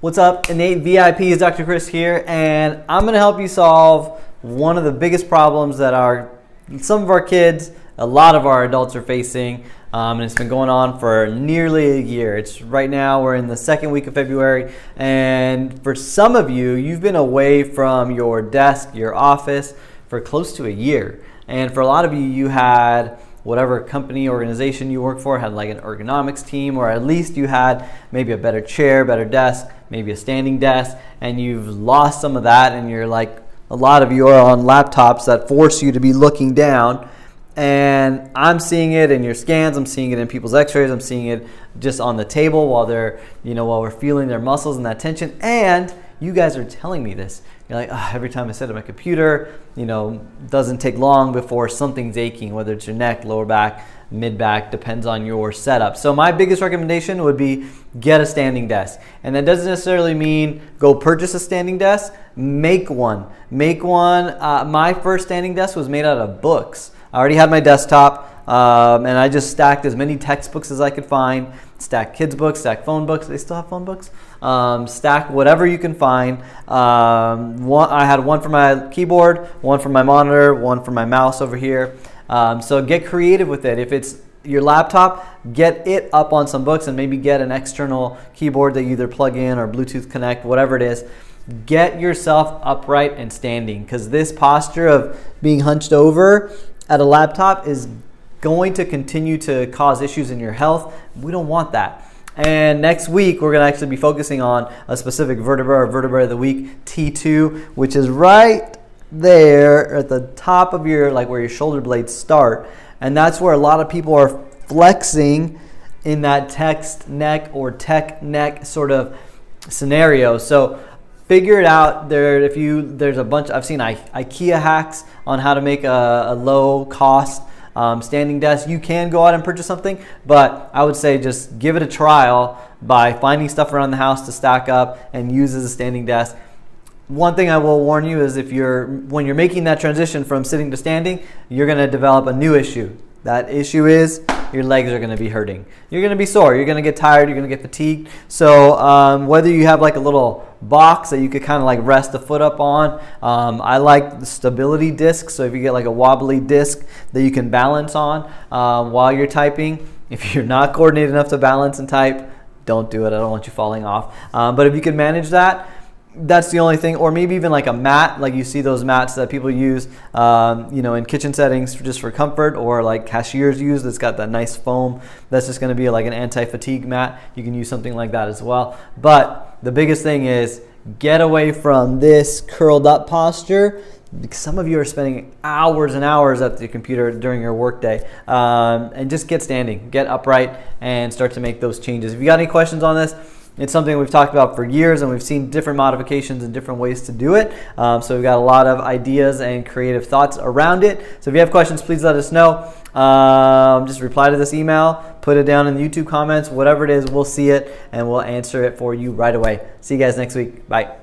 What's up, Innate VIPs? Dr. Chris here, and I'm going to help you solve one of the biggest problems that some of our kids, a lot of our adults are facing, and it's been going on for nearly a year. It's right now, we're in the second week of February, and for some of you, you've been away from your desk, your office, for close to a year. And for a lot of you, you had whatever company, organization you work for had like an ergonomics team, or at least you had maybe a better chair, better desk, maybe a standing desk, and you've lost some of that, and you're like, a lot of you are on laptops that force you to be looking down. And I'm seeing it in your scans, I'm seeing it in people's x-rays, I'm seeing it just on the table while we're feeling their muscles and that tension. And you guys are telling me this. You're like, every time I sit at my computer, doesn't take long before something's aching, whether it's your neck, lower back, mid back, depends on your setup. So my biggest recommendation would be get a standing desk. And that doesn't necessarily mean go purchase a standing desk, make one. My first standing desk was made out of books. I already had my desktop, and I just stacked as many textbooks as I could find, stack kids' books, stack phone books. They still have phone books? Stack whatever you can find. I had one for my keyboard, one for my monitor, one for my mouse over here. So get creative with it. If it's your laptop, get it up on some books and maybe get an external keyboard that you either plug in or Bluetooth connect, whatever it is. Get yourself upright and standing, because this posture of being hunched over at a laptop is going to continue to cause issues in your health. We don't want that. And next week, we're going to actually be focusing on a specific vertebra or vertebra of the week, T2, which is right there at the top of your, like where your shoulder blades start. And that's where a lot of people are flexing in that text neck or tech neck sort of scenario. So figure it out. There's a bunch. I've seen IKEA hacks on how to make a low cost standing desk. You can go out and purchase something, but I would say just give it a trial by finding stuff around the house to stack up and use as a standing desk. One thing I will warn you is when you're making that transition from sitting to standing, you're going to develop a new issue. That issue is your legs are going to be hurting. You're going to be sore. You're going to get tired. You're going to get fatigued. So whether you have like a little box that you could kind of like rest the foot up on, I like the stability disc. So if you get like a wobbly disc that you can balance on while you're typing, if you're not coordinated enough to balance and type, don't do it. I don't want you falling off. But if you can manage that, that's the only thing. Or maybe even like a mat, like you see those mats that people use in kitchen settings just for comfort, or like cashiers use that's got that nice foam that's just going to be like an anti-fatigue mat. You can use something like that as well. But the biggest thing is get away from this curled up posture, because some of you are spending hours and hours at the computer during your workday, and just get standing, get upright, and start to make those changes. If you got any questions on this, it's something we've talked about for years, and we've seen different modifications and different ways to do it. So we've got a lot of ideas and creative thoughts around it. So if you have questions, please let us know. Just reply to this email, put it down in the YouTube comments, whatever it is, we'll see it and we'll answer it for you right away. See you guys next week. Bye.